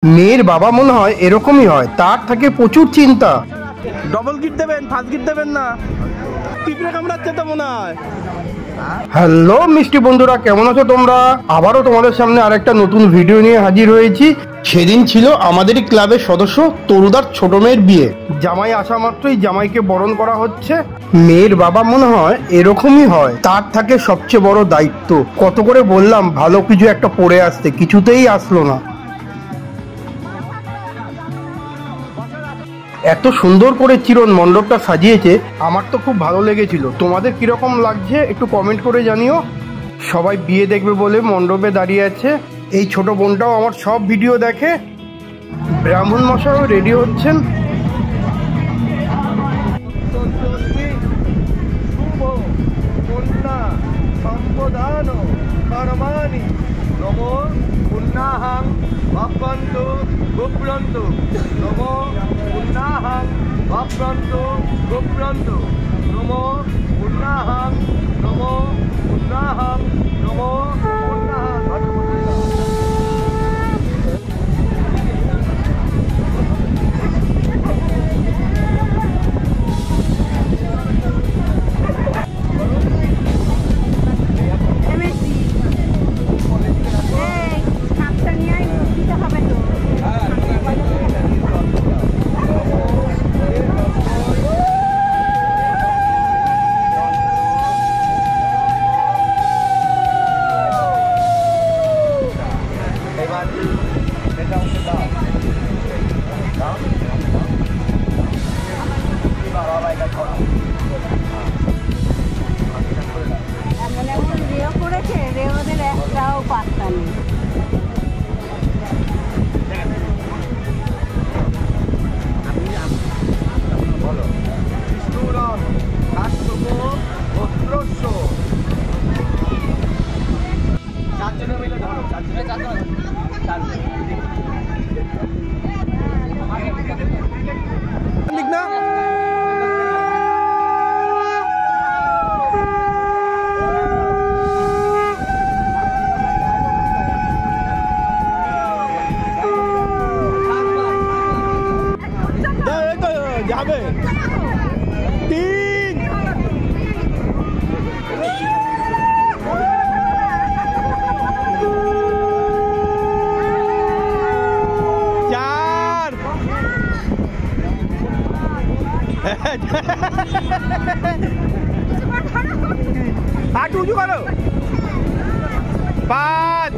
মেয়ের বাবা মনে হয় এরকমই হয়, তার থাকে প্রচুর চিন্তা। ডবল গিট দেবেন, ফার্স্ট গিট দেবেন না, পিঁপড়ে কামড়াচ্ছে তো মনে হয়। হ্যালো মিষ্টি বন্ধুরা, কেমন আছো তোমরা? আবারও তোমাদের সামনে আরেকটা নতুন ভিডিও নিয়ে হাজির হয়েছি। সেদিন ছিল আমাদেরই ক্লাবের সদস্য তরুদার ছোট মেয়ের বিয়ে। জামাই আসা মাত্রই জামাইকে বরণ করা হচ্ছে। মেয়ের বাবা মনে হয় এরকমই হয়, তার থাকে সবচেয়ে বড় দায়িত্ব। কত করে বললাম ভালো কিছু একটা পরে আসতে, কিছুতেই আসলো না। এত সুন্দর করে চিরন মণ্ডপটা সাজিয়েছে, আমার তো খুব ভালো লেগেছিল। তোমাদের কিরকম লাগছে একটু কমেন্ট করে জানিও। সবাই বিয়ে দেখবে বলে মণ্ডপে দাঁড়িয়ে আছে। এই ছোট বোনটাও আমার সব ভিডিও দেখে। ব্রাহ্মণ মশাইও রেডি হচ্ছেন। যাবে 3 4 হাত উঁচু করো 5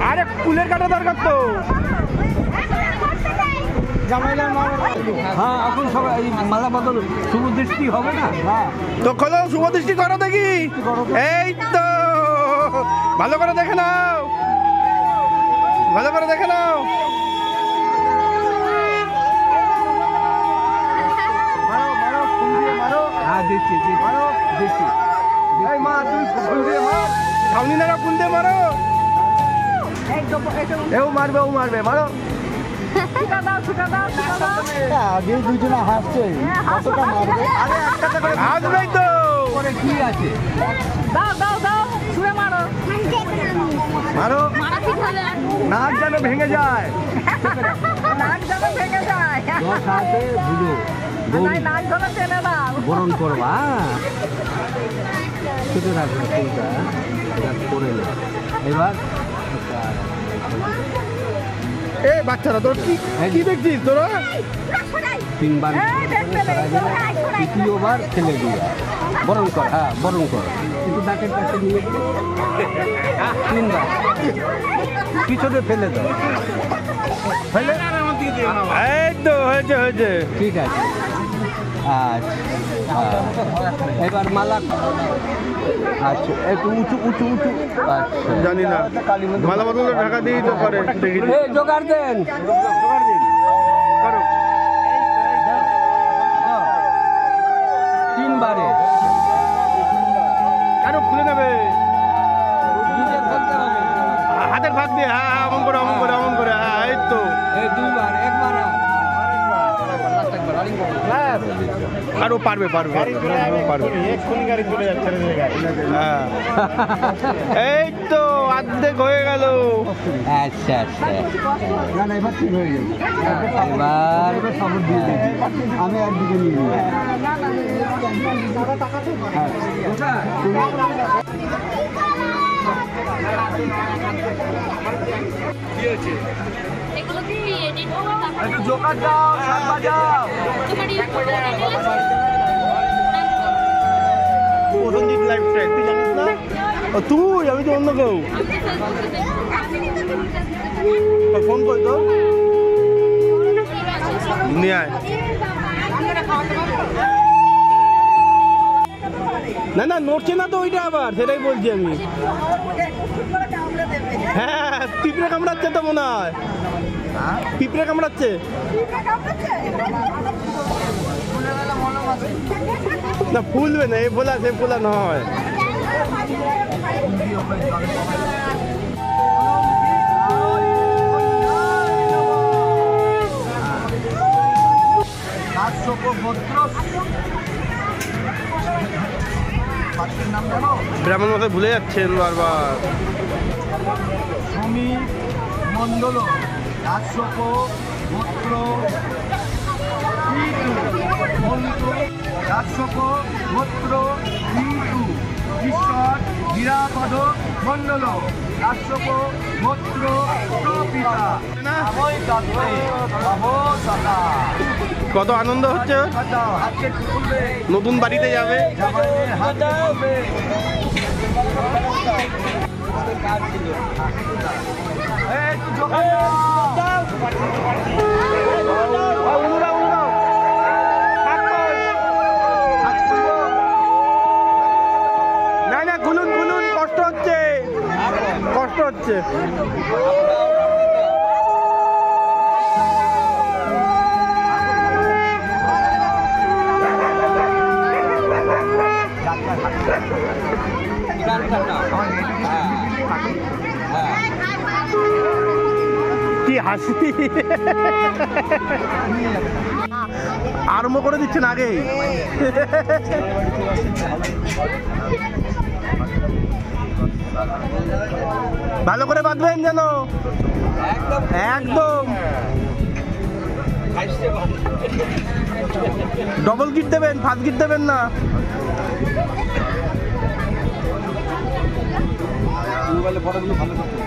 আরে ফুলের কাটা দরকার তো। হ্যাঁ, এখন সবাই মালা বদল শুভ দৃষ্টি হবে না? তো খোলো, শুভ দৃষ্টি করো দেখি। এই তো ভালো করে দেখে নাও, ভালো করে দেখে নাও। হ্যাঁ, দিচ্ছি দিচ্ছি। সামনে না ফুল দিয়ে মারো। ও মারবে মারো। আগে দুজনে হাসছে, কতটা মারবে? আসবেই তো। কি আছে? মারো, নাক যেন ভেঙে যায়। বরণ করবা, ছোট রাখবে ফুলটা করে নে। এবার বাচ্চারা তোর কি দেখছিস তোরা? 3বার তৃতীয়বার ফেলে দিয়ে বরণ কর। হ্যাঁ, বরণ কর, কিন্তু নাকের কাছে নিয়ে 3বার পিছনে ফেলে দাও। এই তো হয়েছে। ঠিক আছে। আচ্ছা, এবার মালা। আচ্ছা, একটু উঁচু। আচ্ছা, জানি না, মালা বদল ঢাকা দিয়েই তো করে। জোগাড় দেন। করো 3বারে কেন খুলে নেবে? হাতের ভাগ দিয়ে। হ্যাঁ, অমন করে। হ্যাঁ, এই তো 2বার, 1বার। আর ও পারবে পারবে হ্যাঁ এই তো অর্ধেক হয়ে গেল। আচ্ছা আচ্ছা এবার ঠিক হয়ে গেল। এবার খবর দিয়ে দিই আমি একদিকে নিয়ে নিই। একটু জোকার দাও, শাক বাজাও। প্রসেনজিৎ লাইভ ট্র্যাক তুই জানিস না? ও তুই, আমি তো অন্য কেউ। ফোন করি তো নিয়ে আয়। না না নড়ছে না তো ওইটা, আবার সেটাই বলছি আমি। হ্যাঁ পিঁপড়ে কামড়াচ্ছে তো মনে হয়, পিঁপড়ে কামড়াচ্ছে। না ফুলবে না, এ ফোলা সে ফোলা নয়। ব্রাহ্মণ মশাই ভুলে যাচ্ছেন বারবার। সমী মণ্ডল রাজশোক গোত্র রাজশোক গোত্র ঈশ্বর নিরাপদ মণ্ডল রাজশোক গোত্র প্রপিতা। কত আনন্দ হচ্ছে, নতুন বাড়িতে যাবে। না না খুলুন খুলুন, কষ্ট হচ্ছে কষ্ট হচ্ছে। কি হাসি, আরম্ভ করে দিচ্ছেন আগে। ভালো করে বাঁধবেন যেন একদম। ডবল গিট দেবেন, ফার্স্ট গিট দেবেন না। মোবাইলে ফটোগুলো ভালো করতে।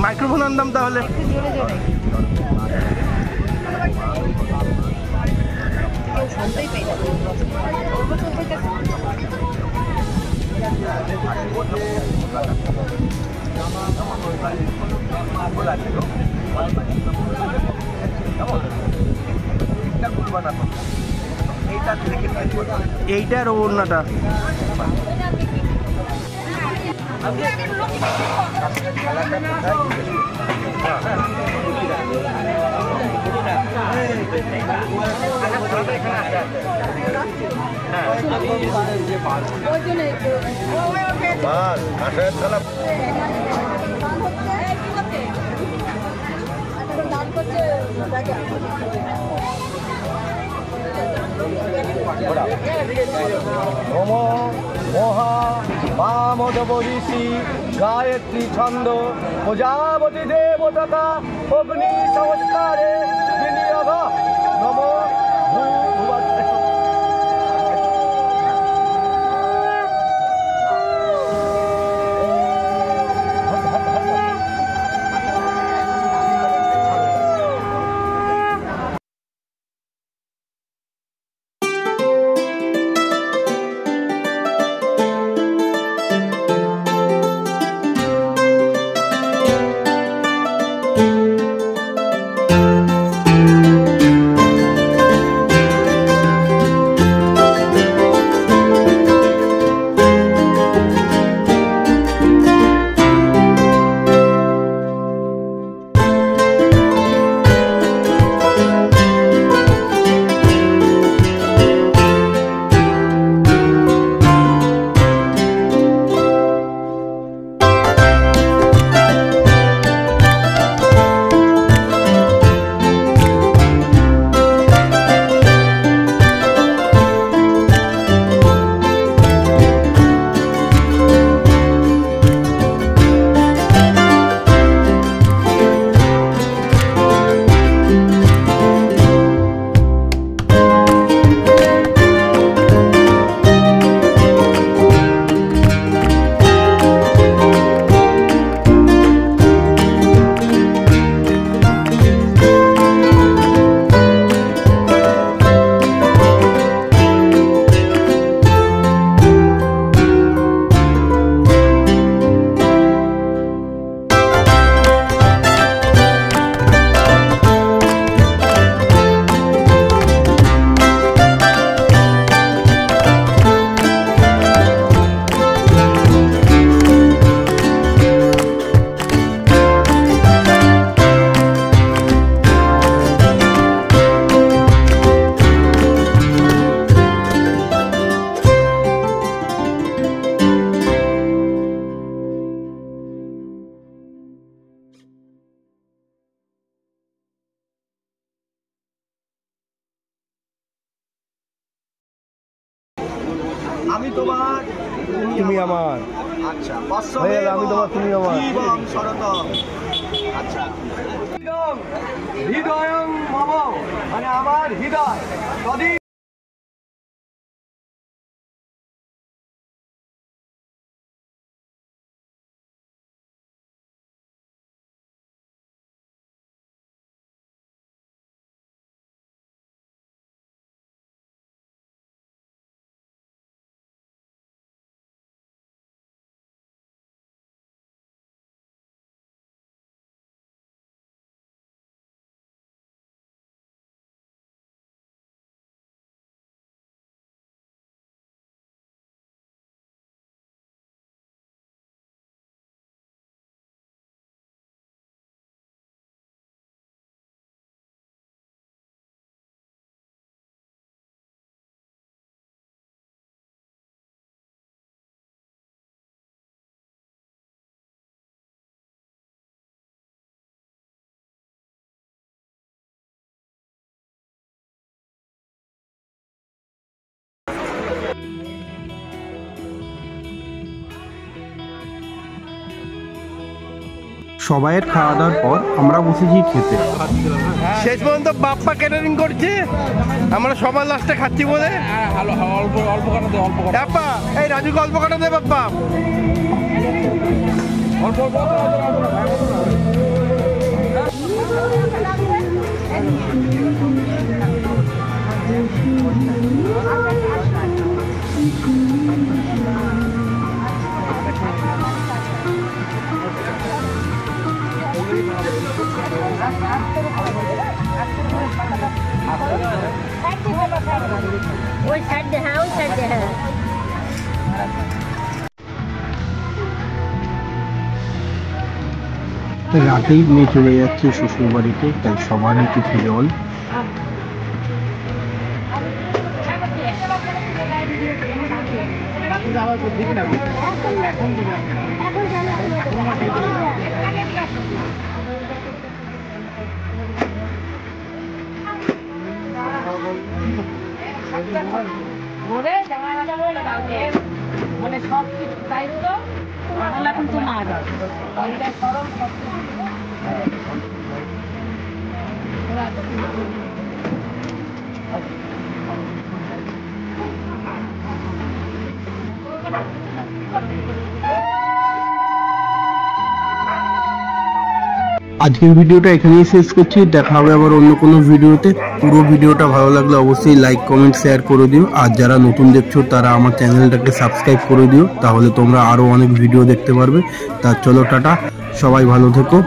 মাইক্রোফোন আনতাম তাহলে। এইটার ওড়নাটা মহা বামদেব ঋষি গায়ত্রী ছন্দ প্রজাপতি দেবতা অগ্নি সংস্কারে বিনিয়োগ নম আমি তোমার তুমি আমার। আচ্ছা হয়ে গেল, আমি তোমার তুমি আমার। জীবং শরতম। আচ্ছা হৃদয়ং মম মানে আমার হৃদয় যদি সবাইয়ের খাওয়া দাওয়ার পর আমরা বসেছি খেতে। শেষ পর্যন্ত বাপ্পা ক্যাটারিং করছে, আমরা সবার লাস্টে খাচ্ছি বলে। বাপ্পা এই রাজুকে অল্প কাটা দে বাপ্পা। ওই সাইড দে, হ্যাঁ ওই সাইড দে, হ্যাঁ। রাতেই মেয়ে চলে যাচ্ছে শ্বশুর বাড়িতে, তাই সবার কিছু জল। মানে সব কিছু দায়িত্ব এখন তোমার। আজকের ভিডিওটা এখানেই শেষ করছি, দেখা হবে আবার অন্য কোনো ভিডিওতে। পুরো ভিডিওটা ভালো লাগলে অবশ্যই লাইক কমেন্ট শেয়ার করে দিও, আর যারা নতুন দেখছো তারা আমার চ্যানেলটাকে সাবস্ক্রাইব করে দিও, তাহলে তোমরা আরো অনেক ভিডিও দেখতে পারবে। তা চলো টাটা, সবাই ভালো থেকো।